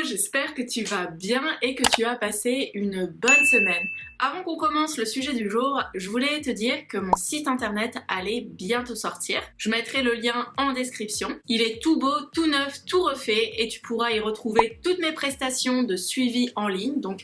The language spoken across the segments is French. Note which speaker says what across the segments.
Speaker 1: j'espère que tu vas bien et que tu as passé une bonne semaine. Avant qu'on commence le sujet du jour, je voulais te dire que mon site internet allait bientôt sortir. Je mettrai le lien en description. Il est tout beau, tout neuf, tout refait et tu pourras y retrouver toutes mes prestations de suivi en ligne. Donc,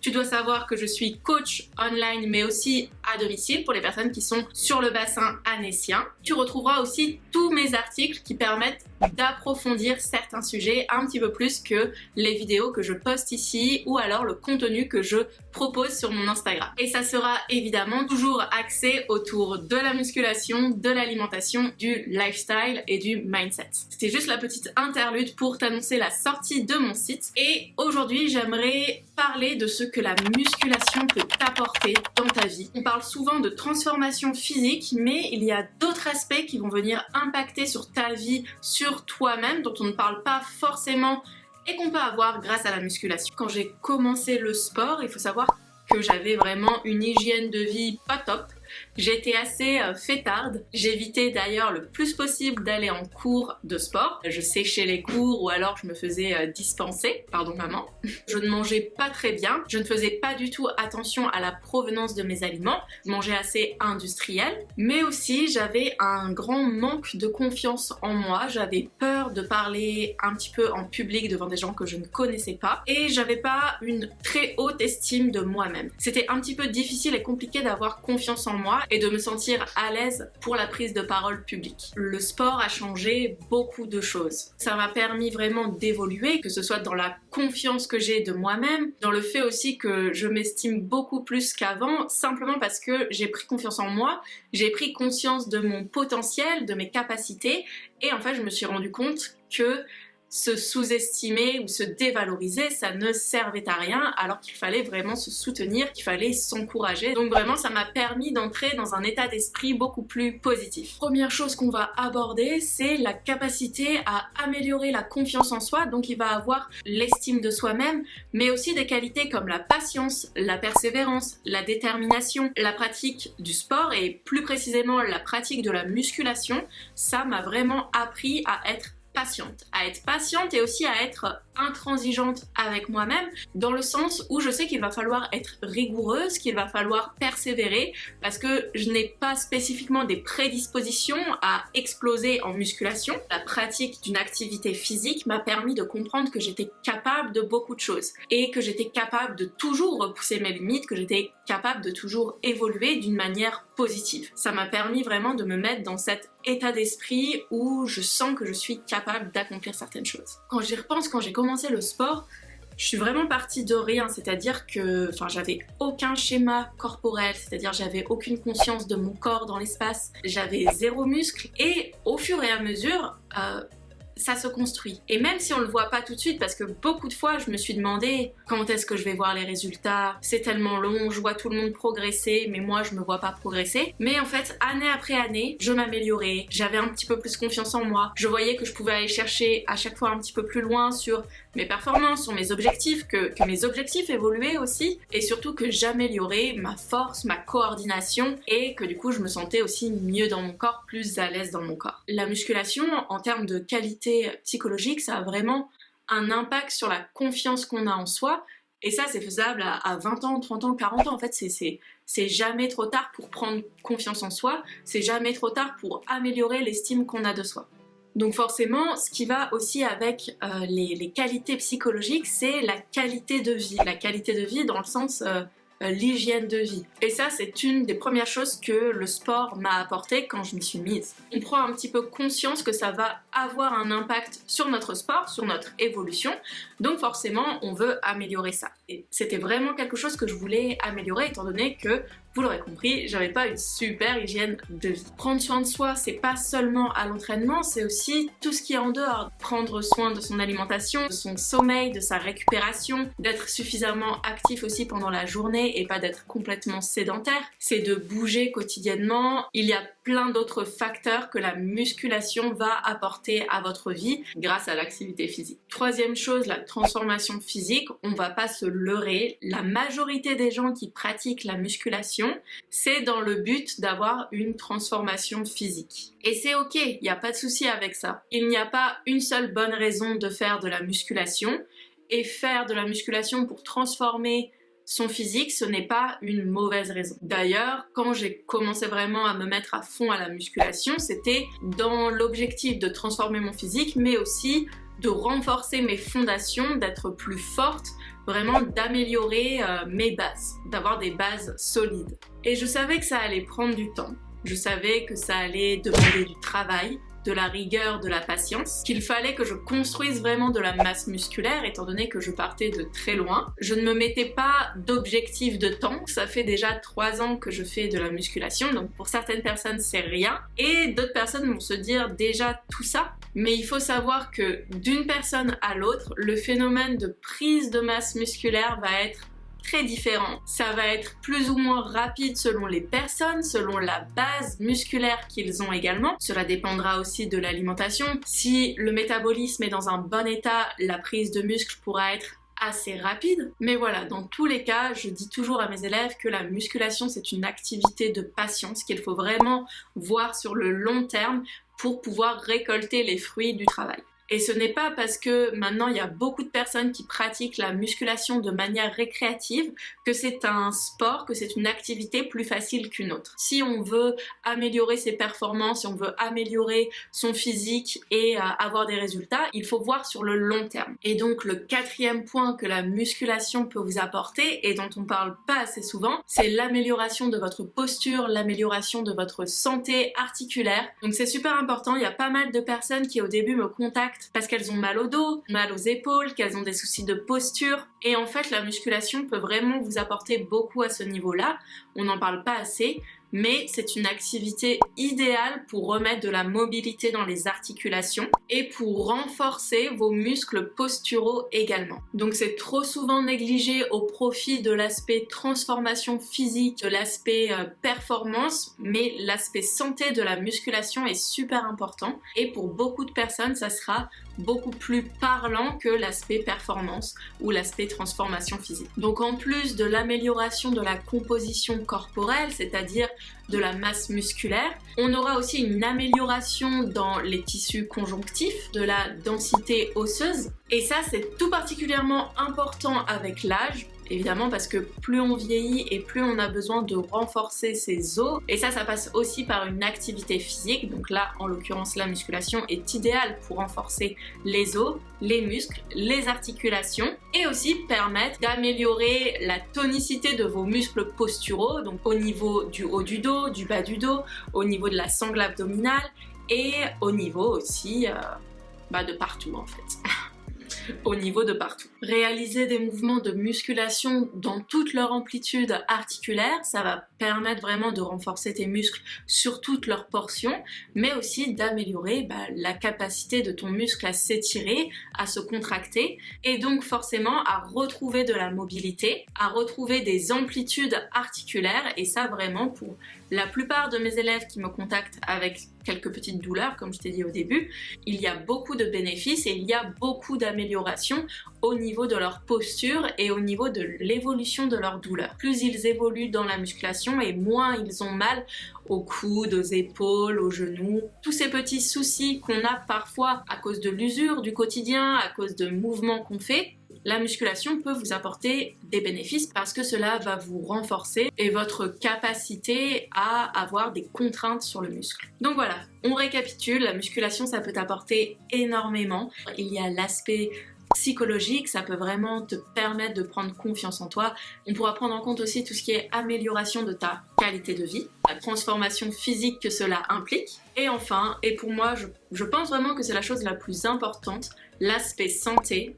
Speaker 1: tu dois savoir que je suis coach online mais aussi à domicile pour les personnes qui sont sur le bassin annécien. Tu retrouveras aussi tous mes articles qui permettent d'approfondir certains sujets un petit peu plus que les vidéos que je poste ici ou alors le contenu que je propose sur mon Instagram. Et ça sera évidemment toujours axé autour de la musculation, de l'alimentation, du lifestyle et du mindset. C'était juste la petite interlude pour t'annoncer la sortie de mon site. Et aujourd'hui, j'aimerais parler de ce que la musculation peut t'apporter dans ta vie. On parle souvent de transformation physique, mais il y a d'autres aspects qui vont venir impacter sur ta vie, sur toi-même, dont on ne parle pas forcément et qu'on peut avoir grâce à la musculation. Quand j'ai commencé le sport, il faut savoir que j'avais vraiment une hygiène de vie pas top. J'étais assez fêtarde. J'évitais d'ailleurs le plus possible d'aller en cours de sport. Je séchais les cours ou alors je me faisais dispenser. Pardon maman. Je ne mangeais pas très bien. Je ne faisais pas du tout attention à la provenance de mes aliments. Je mangeais assez industriel. Mais aussi j'avais un grand manque de confiance en moi. J'avais peur de parler un petit peu en public devant des gens que je ne connaissais pas. Et j'avais pas une très haute estime de moi-même. C'était un petit peu difficile et compliqué d'avoir confiance en moi et de me sentir à l'aise pour la prise de parole publique. Le sport a changé beaucoup de choses. Ça m'a permis vraiment d'évoluer, que ce soit dans la confiance que j'ai de moi-même, dans le fait aussi que je m'estime beaucoup plus qu'avant, simplement parce que j'ai pris confiance en moi, j'ai pris conscience de mon potentiel, de mes capacités, et en fait je me suis rendu compte que se sous-estimer ou se dévaloriser, ça ne servait à rien alors qu'il fallait vraiment se soutenir, qu'il fallait s'encourager. Donc vraiment, ça m'a permis d'entrer dans un état d'esprit beaucoup plus positif. Première chose qu'on va aborder, c'est la capacité à améliorer la confiance en soi. Donc il va avoir l'estime de soi-même, mais aussi des qualités comme la patience, la persévérance, la détermination, la pratique du sport et plus précisément la pratique de la musculation. Ça m'a vraiment appris à être patiente et aussi à être intransigeante avec moi-même, dans le sens où je sais qu'il va falloir être rigoureuse, qu'il va falloir persévérer, parce que je n'ai pas spécifiquement des prédispositions à exploser en musculation. La pratique d'une activité physique m'a permis de comprendre que j'étais capable de beaucoup de choses et que j'étais capable de toujours repousser mes limites, que j'étais capable de toujours évoluer d'une manière positive. Ça m'a permis vraiment de me mettre dans cet état d'esprit où je sens que je suis capable d'accomplir certaines choses. Quand j'y repense, quand j'ai commencé le sport, je suis vraiment partie de rien, c'est-à-dire que j'avais aucun schéma corporel, c'est-à-dire j'avais aucune conscience de mon corps dans l'espace, j'avais zéro muscle et au fur et à mesure, ça se construit. Et même si on le voit pas tout de suite, parce que beaucoup de fois je me suis demandé quand est-ce que je vais voir les résultats, c'est tellement long, je vois tout le monde progresser, mais moi je me vois pas progresser. Mais en fait, année après année, je m'améliorais, j'avais un petit peu plus confiance en moi, je voyais que je pouvais aller chercher à chaque fois un petit peu plus loin sur mes performances, sur mes objectifs, que mes objectifs évoluaient aussi, et surtout que j'améliorais ma force, ma coordination, et que du coup je me sentais aussi mieux dans mon corps, plus à l'aise dans mon corps. La musculation, en termes de qualité psychologique, ça a vraiment un impact sur la confiance qu'on a en soi, et ça c'est faisable à 20 ans, 30 ans, 40 ans. En fait c'est jamais trop tard pour prendre confiance en soi, c'est jamais trop tard pour améliorer l'estime qu'on a de soi. Donc forcément, ce qui va aussi avec les qualités psychologiques, c'est la qualité de vie. La qualité de vie dans le sens l'hygiène de vie. Et ça, c'est une des premières choses que le sport m'a apporté quand je m'y suis mise. On prend un petit peu conscience que ça va avoir un impact sur notre sport, sur notre évolution, donc forcément, on veut améliorer ça. Et c'était vraiment quelque chose que je voulais améliorer, étant donné que, vous l'aurez compris, j'avais pas une super hygiène de vie. Prendre soin de soi, c'est pas seulement à l'entraînement, c'est aussi tout ce qui est en dehors. Prendre soin de son alimentation, de son sommeil, de sa récupération, d'être suffisamment actif aussi pendant la journée et pas d'être complètement sédentaire. C'est de bouger quotidiennement. Il y a plein d'autres facteurs que la musculation va apporter à votre vie grâce à l'activité physique. Troisième chose, la transformation physique. On va pas se leurrer. La majorité des gens qui pratiquent la musculation, c'est dans le but d'avoir une transformation physique. Et c'est ok, il n'y a pas de souci avec ça. Il n'y a pas une seule bonne raison de faire de la musculation. et faire de la musculation pour transformer son physique, ce n'est pas une mauvaise raison. D'ailleurs, quand j'ai commencé vraiment à me mettre à fond à la musculation, c'était dans l'objectif de transformer mon physique, mais aussi de renforcer mes fondations, d'être plus forte, vraiment d'améliorer mes bases, d'avoir des bases solides. Et je savais que ça allait prendre du temps, je savais que ça allait demander du travail, de la rigueur, de la patience, qu'il fallait que je construise vraiment de la masse musculaire étant donné que je partais de très loin. Je ne me mettais pas d'objectif de temps, ça fait déjà 3 ans que je fais de la musculation, donc pour certaines personnes c'est rien, et d'autres personnes vont se dire déjà tout ça, mais il faut savoir que d'une personne à l'autre, le phénomène de prise de masse musculaire va être très différent. Ça va être plus ou moins rapide selon les personnes, selon la base musculaire qu'ils ont également. Cela dépendra aussi de l'alimentation. Si le métabolisme est dans un bon état, la prise de muscle pourra être assez rapide. Mais voilà, dans tous les cas, je dis toujours à mes élèves que la musculation c'est une activité de patience qu'il faut vraiment voir sur le long terme pour pouvoir récolter les fruits du travail. Et ce n'est pas parce que maintenant il y a beaucoup de personnes qui pratiquent la musculation de manière récréative que c'est un sport, que c'est une activité plus facile qu'une autre. Si on veut améliorer ses performances, si on veut améliorer son physique et avoir des résultats, il faut voir sur le long terme. Et donc le 4e point que la musculation peut vous apporter et dont on parle pas assez souvent, c'est l'amélioration de votre posture, l'amélioration de votre santé articulaire. Donc c'est super important, il y a pas mal de personnes qui au début me contactent parce qu'elles ont mal au dos, mal aux épaules, qu'elles ont des soucis de posture. Et en fait, la musculation peut vraiment vous apporter beaucoup à ce niveau-là. On n'en parle pas assez, mais c'est une activité idéale pour remettre de la mobilité dans les articulations et pour renforcer vos muscles posturaux également. Donc c'est trop souvent négligé au profit de l'aspect transformation physique, de l'aspect performance, mais l'aspect santé de la musculation est super important et pour beaucoup de personnes ça sera beaucoup plus parlant que l'aspect performance ou l'aspect transformation physique. Donc en plus de l'amélioration de la composition corporelle, c'est-à-dire de la masse musculaire, on aura aussi une amélioration dans les tissus conjonctifs, de la densité osseuse, et ça c'est tout particulièrement important avec l'âge, évidemment parce que plus on vieillit et plus on a besoin de renforcer ses os, et ça passe aussi par une activité physique. Donc là en l'occurrence la musculation est idéale pour renforcer les os, les muscles, les articulations et aussi permettre d'améliorer la tonicité de vos muscles posturaux, donc au niveau du haut du dos, du bas du dos, au niveau de la sangle abdominale et au niveau aussi de partout en fait. Au niveau de partout. Réaliser des mouvements de musculation dans toute leur amplitude articulaire, ça va permettre vraiment de renforcer tes muscles sur toutes leurs portions, mais aussi d'améliorer la capacité de ton muscle à s'étirer, à se contracter, et donc forcément à retrouver de la mobilité, à retrouver des amplitudes articulaires, et ça vraiment pour la plupart de mes élèves qui me contactent avec quelques petites douleurs, comme je t'ai dit au début, il y a beaucoup de bénéfices et il y a beaucoup d'améliorations au niveau de leur posture et au niveau de l'évolution de leur douleur. Plus ils évoluent dans la musculation et moins ils ont mal aux coudes, aux épaules, aux genoux. Tous ces petits soucis qu'on a parfois à cause de l'usure du quotidien, à cause de mouvements qu'on fait, la musculation peut vous apporter des bénéfices parce que cela va vous renforcer et votre capacité à avoir des contraintes sur le muscle. Donc voilà, on récapitule, la musculation ça peut t'apporter énormément. Il y a l'aspect psychologique, ça peut vraiment te permettre de prendre confiance en toi. On pourra prendre en compte aussi tout ce qui est amélioration de ta qualité de vie, la transformation physique que cela implique. Et enfin, et pour moi, je pense vraiment que c'est la chose la plus importante, l'aspect santé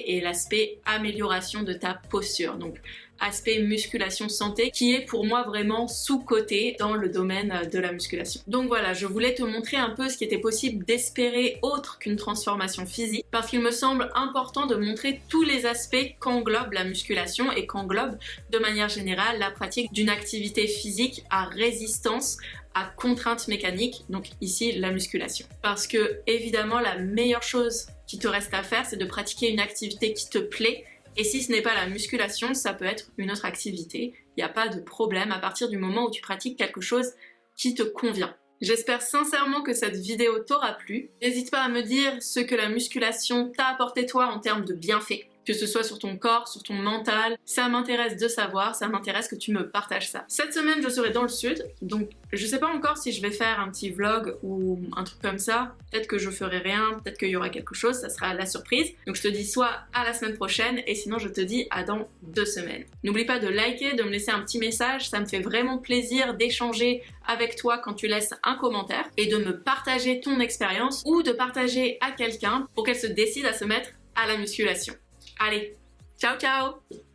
Speaker 1: et l'aspect amélioration de ta posture. Donc, aspect musculation santé qui est pour moi vraiment sous-coté dans le domaine de la musculation. Donc voilà, je voulais te montrer un peu ce qui était possible d'espérer autre qu'une transformation physique parce qu'il me semble important de montrer tous les aspects qu'englobe la musculation et qu'englobe de manière générale la pratique d'une activité physique à résistance à contrainte mécanique, donc ici la musculation. Parce que évidemment la meilleure chose qui te reste à faire c'est de pratiquer une activité qui te plaît. Et si ce n'est pas la musculation, ça peut être une autre activité. Il n'y a pas de problème à partir du moment où tu pratiques quelque chose qui te convient. J'espère sincèrement que cette vidéo t'aura plu. N'hésite pas à me dire ce que la musculation t'a apporté toi en termes de bienfaits, que ce soit sur ton corps, sur ton mental. Ça m'intéresse de savoir, ça m'intéresse que tu me partages ça. Cette semaine, je serai dans le sud, donc je sais pas encore si je vais faire un petit vlog ou un truc comme ça. Peut-être que je ferai rien, peut-être qu'il y aura quelque chose, ça sera la surprise. Donc je te dis soit à la semaine prochaine, et sinon je te dis à dans 2 semaines. N'oublie pas de liker, de me laisser un petit message, ça me fait vraiment plaisir d'échanger avec toi quand tu laisses un commentaire, et de me partager ton expérience, ou de partager à quelqu'un pour qu'elle se décide à se mettre à la musculation. Allez, ciao ciao!